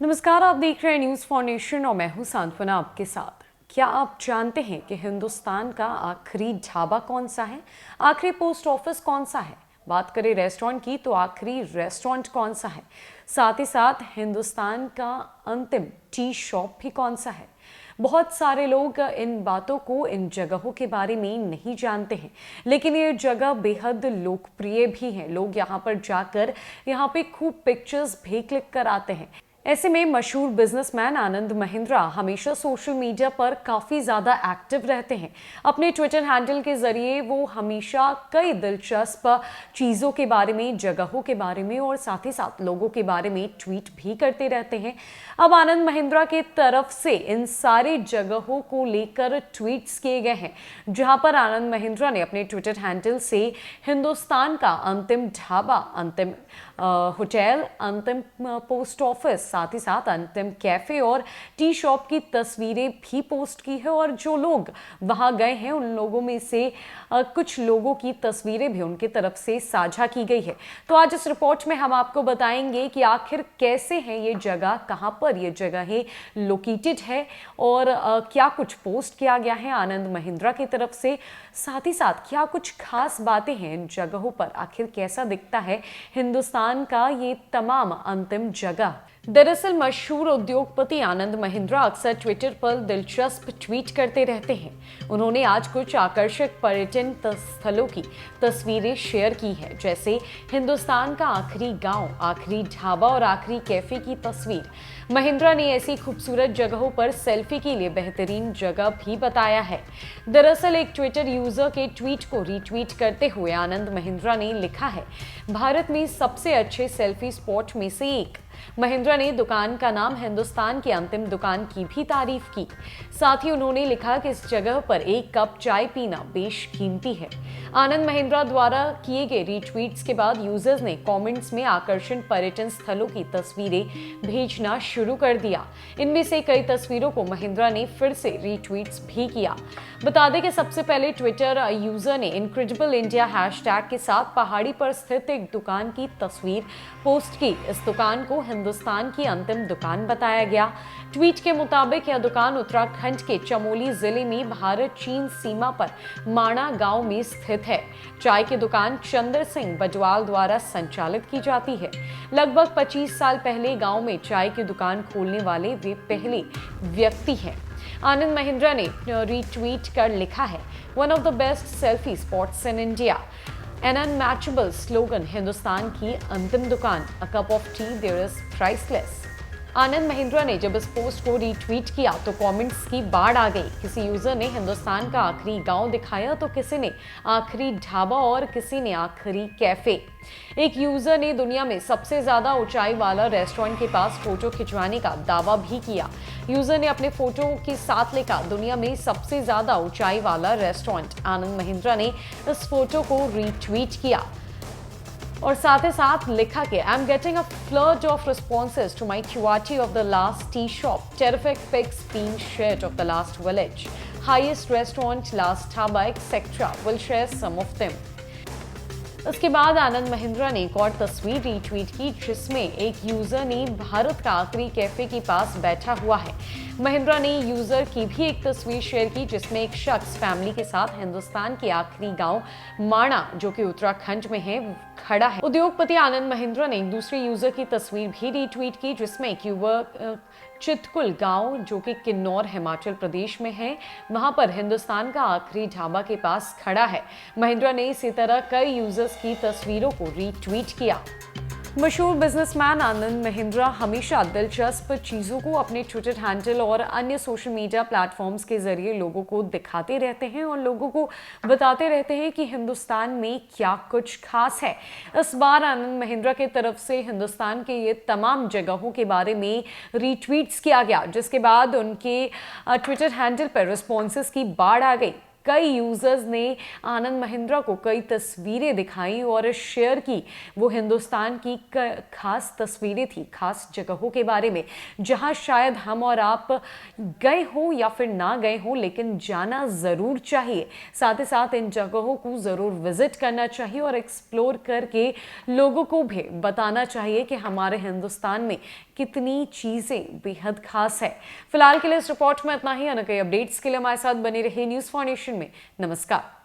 नमस्कार, आप देख रहे हैं न्यूज़ फॉर नेशन और मैं हूं सांत्वना आपके साथ। क्या आप जानते हैं कि हिंदुस्तान का आखिरी ढाबा कौन सा है? आखिरी पोस्ट ऑफिस कौन सा है? बात करें रेस्टोरेंट की तो आखिरी रेस्टोरेंट कौन सा है? साथ ही साथ हिंदुस्तान का अंतिम टी शॉप भी कौन सा है? बहुत सारे लोग इन बातों को, इन जगहों के बारे में नहीं जानते हैं, लेकिन ये जगह बेहद लोकप्रिय भी है। लोग यहाँ पर जाकर यहाँ पे खूब पिक्चर्स भी क्लिक कर आते हैं। ऐसे में मशहूर बिजनेसमैन आनंद महिंद्रा हमेशा सोशल मीडिया पर काफ़ी ज़्यादा एक्टिव रहते हैं। अपने ट्विटर हैंडल के ज़रिए वो हमेशा कई दिलचस्प चीज़ों के बारे में, जगहों के बारे में और साथ ही साथ लोगों के बारे में ट्वीट भी करते रहते हैं। अब आनंद महिंद्रा के तरफ से इन सारी जगहों को लेकर ट्वीट्स किए गए हैं, जहां पर आनंद महिंद्रा ने अपने ट्विटर हैंडल से हिंदुस्तान का अंतिम ढाबा, अंतिम होटल, अंतिम पोस्ट ऑफिस, साथ ही साथ अंतिम कैफे और टी शॉप की तस्वीरें भी पोस्ट की है। और जो लोग वहां गए हैं उन लोगों में से कुछ लोगों की तस्वीरें भी उनकी तरफ से साझा की गई है। तो आज इस रिपोर्ट में हम आपको बताएंगे कि आखिर कैसे है ये जगह, कहां पर ये जगह लोकेटेड है और क्या कुछ पोस्ट किया गया है आनंद महिंद्रा की तरफ से। साथ ही साथ क्या कुछ खास बातें हैं इन जगहों पर, आखिर कैसा दिखता है हिंदुस्तान का ये तमाम अंतिम जगह। दरअसल मशहूर उद्योगपति आनंद महिंद्रा अक्सर ट्विटर पर दिलचस्प ट्वीट करते रहते हैं। उन्होंने आज कुछ आकर्षक पर्यटन स्थलों की तस्वीरें शेयर की है, जैसे हिंदुस्तान का आखिरी गांव, आखिरी ढाबा और आखिरी कैफे की तस्वीर। महिंद्रा ने ऐसी खूबसूरत जगहों पर सेल्फी के लिए बेहतरीन जगह भी बताया है। दरअसल एक ट्विटर यूजर के ट्वीट को रीट्वीट करते हुए आनंद महिंद्रा ने लिखा है, भारत में सबसे अच्छे सेल्फी स्पॉट में से एक। महिंद्रा ने दुकान का नाम हिंदुस्तान की अंतिम दुकान की भी तारीफ की। साथ ही उन्होंने लिखा कि इस जगह पर एक कप चाय पीना बेशकीमती है। आनंद महिंद्रा द्वारा किए गए रीट्वीट्स के बाद यूजर्स ने कमेंट्स में आकर्षण पर्यटन स्थलों की तस्वीरें भेजना शुरू कर दिया। इनमें से कई तस्वीरों को महिंद्रा ने फिर से रीट्वीट्स भी किया। बता दें कि सबसे पहले ट्विटर यूजर ने इनक्रेडिबल इंडिया हैशटैग के साथ पहाड़ी पर स्थित एक दुकान की तस्वीर पोस्ट की। इस दुकान को हिंदुस्तान की अंतिम दुकान बताया गया। ट्वीट के मुताबिक यह दुकान उत्तराखंड के चमोली जिले में भारत चीन सीमा पर माणा गांव में स्थित है। चाय की दुकान चंद्र सिंह बजवाल द्वारा संचालित की जाती है। लगभग 25 साल पहले गांव में चाय की दुकान खोलने वाले वे पहले व्यक्ति हैं। आनंद महिंद्रा ने रीट्वीट कर लिखा है, one of the best selfie spots in India, an unmatchable slogan, Hindustan की अंतिम दुकान, a cup of tea there is priceless. Anand Mahindra ने जब इस पोस्ट को रीट्वीट किया तो कमेंट्स की बाढ़ आ गई। किसी यूजर ने हिंदुस्तान का आखिरी गांव दिखाया तो किसी ने आखिरी ढाबा और किसी ने आखिरी कैफे। एक यूजर ने दुनिया में सबसे ज्यादा ऊंचाई वाला रेस्टोरेंट के पास फोटो खिंचवाने का दावा भी किया। यूजर ने अपने फोटो के साथ लिखा, दुनिया में सबसे ज्यादा ऊंचाई वाला रेस्टोरेंट। आनंद महिंद्रा ने इस फोटो को रीट्वीट किया और साथ ही साथ लिखा कि I am getting a flood of responses to my QRT of the last tea shop, terrific pics being shared of the last village, highest restaurant, last dhaba etcetera, will share some of them. उसके बाद आनंद महिंद्रा ने एक और तस्वीर retweet की जिसमें एक user ने भारत का आखिरी कैफे के पास बैठा हुआ है। महिंद्रा ने यूजर की भी एक तस्वीर शेयर की जिसमें एक शख्स फैमिली के साथ हिंदुस्तान के आखिरी गांव माणा, जो कि उत्तराखंड में है, खड़ा है। उद्योगपति आनंद महिंद्रा ने एक दूसरे यूजर की तस्वीर भी रीट्वीट की जिसमें एक युवक चितकुल गांव, जो कि किन्नौर हिमाचल प्रदेश में है, वहां पर हिंदुस्तान का आखिरी ढाबा के पास खड़ा है। महिंद्रा ने इसी तरह कई यूजर्स की तस्वीरों को रीट्वीट किया। मशहूर बिजनेसमैन आनंद महिंद्रा हमेशा दिलचस्प चीज़ों को अपने ट्विटर हैंडल और अन्य सोशल मीडिया प्लेटफॉर्म्स के जरिए लोगों को दिखाते रहते हैं और लोगों को बताते रहते हैं कि हिंदुस्तान में क्या कुछ खास है। इस बार आनंद महिंद्रा की तरफ से हिंदुस्तान के ये तमाम जगहों के बारे में रीट्वीट्स किया गया, जिसके बाद उनके ट्विटर हैंडल पर रिस्पॉन्सेस की बाढ़ आ गई। कई यूजर्स ने आनंद महिंद्रा को कई तस्वीरें दिखाई और शेयर की। वो हिंदुस्तान की खास तस्वीरें थी, खास जगहों के बारे में, जहां शायद हम और आप गए हो या फिर ना गए हो, लेकिन जाना ज़रूर चाहिए। साथ ही साथ इन जगहों को ज़रूर विजिट करना चाहिए और एक्सप्लोर करके लोगों को भी बताना चाहिए कि हमारे हिंदुस्तान में कितनी चीज़ें बेहद खास है। फिलहाल के लिए इस रिपोर्ट में इतना ही। कई अपडेट्स के लिए हमारे साथ बने रहे न्यूज़ फॉर नेशन में। नमस्कार।